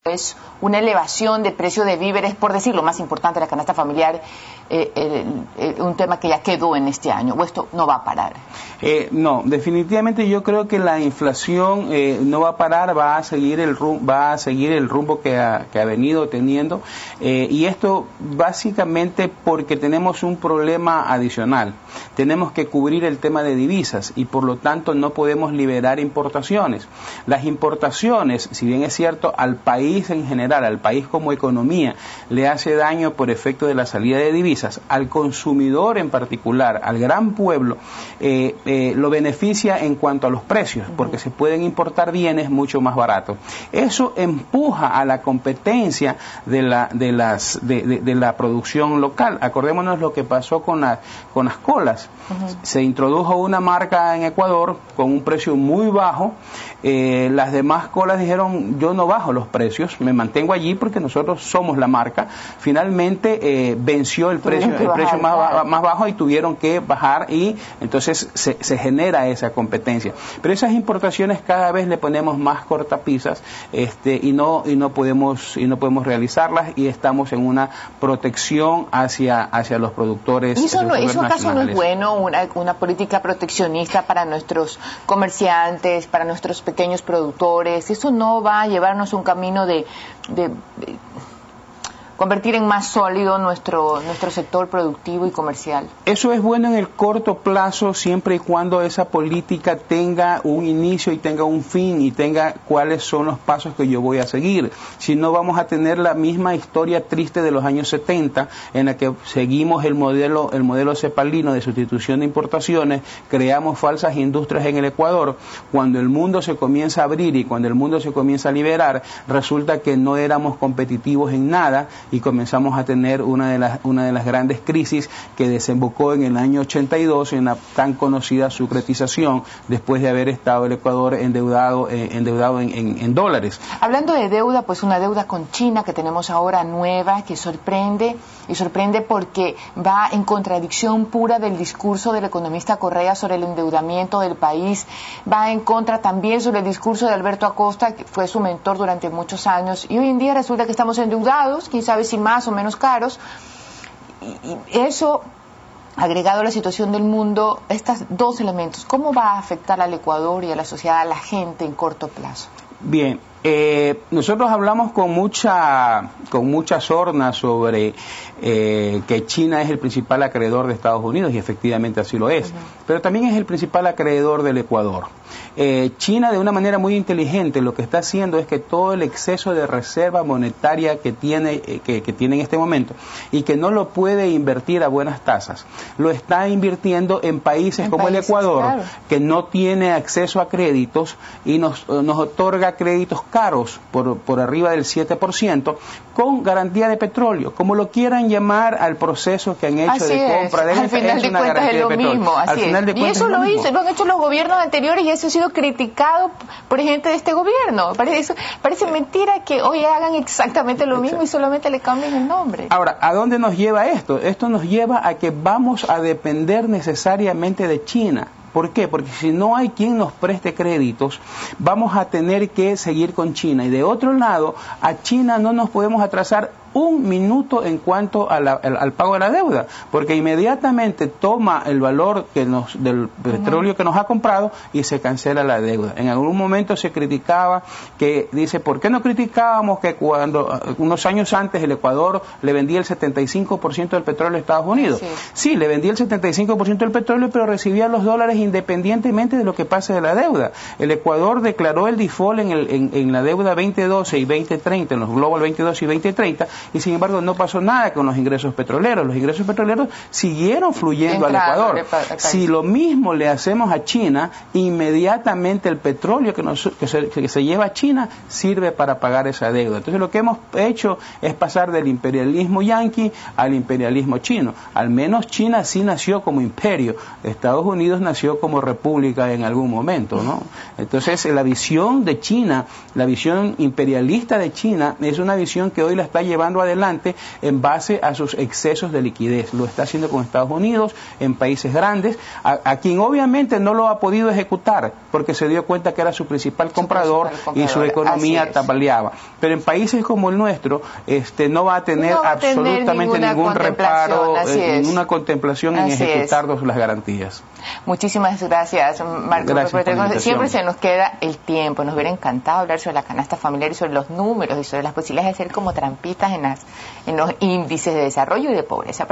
es una elevación de precio de víveres, por decir lo más importante, la canasta familiar, un tema que ya quedó en este año, o esto no va a parar. No, definitivamente yo creo que la inflación no va a parar, va a seguir el rumbo que ha venido teniendo, y esto básicamente porque tenemos un problema adicional. Tenemos que cubrir el tema de divisas y por lo tanto no podemos liberar importaciones. Las importaciones, si bien es cierto, al país en general, al país como economía, le hace daño por efecto de la salida de divisas, al consumidor en particular, al gran pueblo, lo beneficia en cuanto a los precios, porque se pueden importar bienes mucho más baratos. Eso empuja a la competencia de la producción local. Acordémonos lo que pasó con las colas. Se introdujo una marca en Ecuador con un precio muy bajo. Las demás colas dijeron: yo no bajo los precios, me mantengo allí porque nosotros somos la marca. Finalmente venció el precio más bajo y tuvieron que bajar, y entonces se genera esa competencia. Pero esas importaciones cada vez le ponemos más cortapisas, y no podemos realizarlas, y estamos en una protección hacia los productores. ¿Y eso acaso no es bueno, una política proteccionista para nuestros comerciantes, para nuestros pequeños productores? ¿Eso no va a llevarnos un camino de convertir en más sólido nuestro sector productivo y comercial? Eso es bueno en el corto plazo, siempre y cuando esa política tenga un inicio y tenga un fin y tenga cuáles son los pasos que yo voy a seguir. Si no, vamos a tener la misma historia triste de los años 70, en la que seguimos el modelo cepalino de sustitución de importaciones, creamos falsas industrias en el Ecuador. Cuando el mundo se comienza a abrir y cuando el mundo se comienza a liberar, resulta que no éramos competitivos en nada, y comenzamos a tener una de las grandes crisis que desembocó en el año 82 en la tan conocida sucretización, después de haber estado el Ecuador endeudado en dólares. Hablando de deuda, pues una deuda con China que tenemos ahora nueva, que sorprende porque va en contradicción pura del discurso del economista Correa sobre el endeudamiento del país, va en contra también sobre el discurso de Alberto Acosta, que fue su mentor durante muchos años, y hoy en día resulta que estamos endeudados, quién sabe si más o menos caros, y eso, agregado a la situación del mundo, estos dos elementos, ¿cómo va a afectar al Ecuador y a la sociedad, a la gente en corto plazo? Bien, nosotros hablamos con mucha sorna sobre que China es el principal acreedor de Estados Unidos, y efectivamente así lo es, pero también es el principal acreedor del Ecuador. China, de una manera muy inteligente, lo que está haciendo es que todo el exceso de reserva monetaria que tiene en este momento, y que no lo puede invertir a buenas tasas, lo está invirtiendo en países como el Ecuador, claro, que no tiene acceso a créditos y nos otorga créditos caros por arriba del 7%, con garantía de petróleo, como lo quieran llamar al proceso que han hecho así de compra de al final de cuentas es lo mismo, y eso lo han hecho los gobiernos anteriores, y eso ha sido criticado por gente de este gobierno. Parece mentira que hoy hagan exactamente lo mismo y solamente le cambien el nombre. Ahora, ¿a dónde nos lleva esto? Esto nos lleva a que vamos a depender necesariamente de China. ¿Por qué? Porque si no hay quien nos preste créditos, vamos a tener que seguir con China. Y de otro lado, a China no nos podemos atrasar un minuto en cuanto al pago de la deuda, porque inmediatamente toma el valor del petróleo que nos ha comprado y se cancela la deuda. En algún momento se criticaba, ¿por qué no criticábamos que cuando unos años antes el Ecuador le vendía el 75% del petróleo a Estados Unidos? Sí, le vendía el 75% del petróleo, pero recibía los dólares independientemente de lo que pase de la deuda. El Ecuador declaró el default en la deuda 2012 y 2030, en los Global 2012 y 2030, y sin embargo no pasó nada con los ingresos petroleros. Los ingresos petroleros siguieron fluyendo al Ecuador. Si lo mismo le hacemos a China, inmediatamente el petróleo que se lleva a China sirve para pagar esa deuda. Entonces lo que hemos hecho es pasar del imperialismo yanqui al imperialismo chino. Al menos China sí nació como imperio, Estados Unidos nació como república en algún momento, ¿no? Entonces la visión de China, la visión imperialista de China, es una visión que hoy la está llevando llevando adelante en base a sus excesos de liquidez. Lo está haciendo con Estados Unidos, en países grandes, a quien obviamente no lo ha podido ejecutar porque se dio cuenta que era su principal comprador y su economía tambaleaba. Pero en países como el nuestro no va a tener absolutamente ningún reparo, ninguna contemplación en ejecutar las garantías. Muchísimas gracias, Marcos. Gracias. Siempre se nos queda el tiempo. Nos hubiera encantado hablar sobre la canasta familiar y sobre los números y sobre las posibilidades de ser como trampitas en los índices de desarrollo y de pobreza.